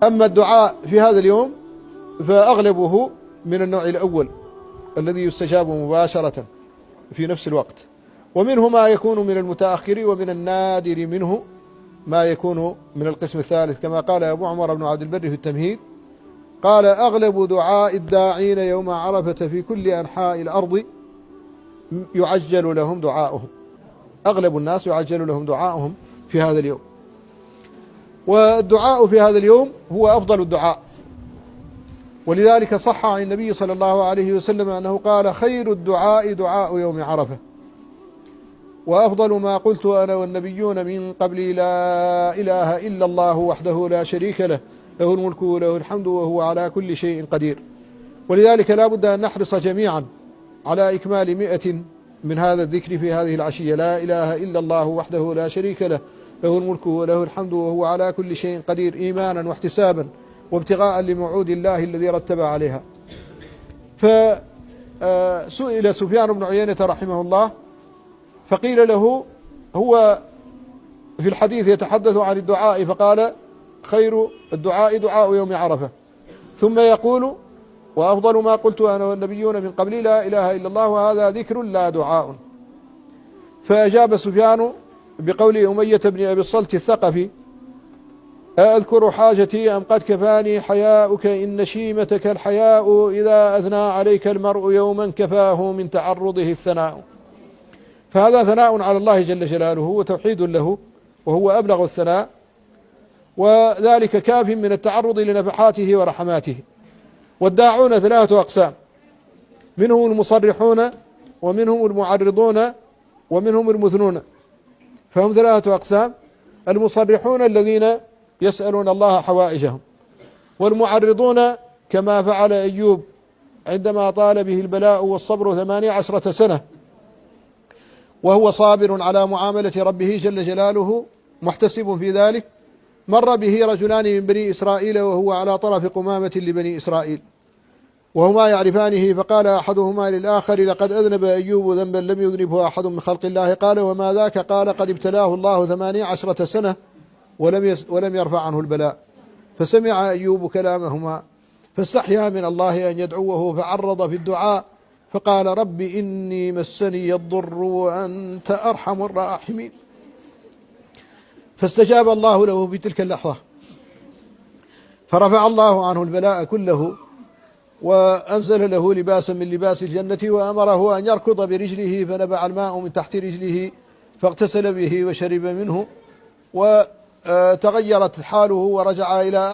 أما الدعاء في هذا اليوم فأغلبه من النوع الأول الذي يستجاب مباشرة في نفس الوقت، ومنه ما يكون من المتأخر، ومن النادر منه ما يكون من القسم الثالث، كما قال أبو عمر بن عبد البر في التمهيد، قال: أغلب دعاء الداعين يوم عرفة في كل أنحاء الأرض يعجل لهم دعاؤهم. أغلب الناس يعجل لهم دعاؤهم في هذا اليوم، والدعاء في هذا اليوم هو أفضل الدعاء، ولذلك صح عن النبي صلى الله عليه وسلم أنه قال: خير الدعاء دعاء يوم عرفة، وأفضل ما قلت أنا والنبيون من قبلي لا إله إلا الله وحده لا شريك له، له الملك وله الحمد وهو على كل شيء قدير. ولذلك لا بد أن نحرص جميعا على إكمال 100 من هذا الذكر في هذه العشية: لا إله إلا الله وحده لا شريك له، له الملك وله الحمد وهو على كل شيء قدير، إيمانا واحتسابا وابتغاء لموعود الله الذي رتب عليها. فسئل سفيان بن عيينة رحمه الله فقيل له: هو في الحديث يتحدث عن الدعاء، فقال: خير الدعاء دعاء يوم عرفة، ثم يقول: وأفضل ما قلت أنا والنبيون من قبلي لا إله إلا الله، وهذا ذكر لا دعاء. فأجاب سفيان بقول أمية بن أبي الصلت الثقفي: أذكر حاجتي أم قد كفاني حياؤك، إن شيمتك الحياء، إذا أثنى عليك المرء يوما كفاه من تعرضه الثناء. فهذا ثناء على الله جل جلاله وتوحيد له، وهو أبلغ الثناء، وذلك كاف من التعرض لنفحاته ورحماته. والداعون 3 أقسام: منهم المصرحون، ومنهم المعرضون، ومنهم المثنون. فهم 3 أقسام: المصرحون الذين يسألون الله حوائجهم، والمعرضون كما فعل أيوب عندما طال به البلاء والصبر 18 سنة وهو صابر على معاملة ربه جل جلاله محتسب في ذلك. مر به رجلان من بني إسرائيل وهو على طرف قمامة لبني إسرائيل وهما يعرفانه، فقال أحدهما للآخر: لقد أذنب أيوب ذنبا لم يذنبه أحد من خلق الله. قال: وما ذاك؟ قال: قد ابتلاه الله 18 سنة ولم يرفع عنه البلاء. فسمع أيوب كلامهما فاستحيا من الله أن يدعوه، فعرض في الدعاء فقال: رب إني مسني الضر وأنت أرحم الراحمين. فاستجاب الله له في تلك اللحظة، فرفع الله عنه البلاء كله، وأنزل له لباسا من لباس الجنة، وأمره أن يركض برجله، فنبع الماء من تحت رجله فاغتسل به وشرب منه، وتغيرت حاله ورجع إلى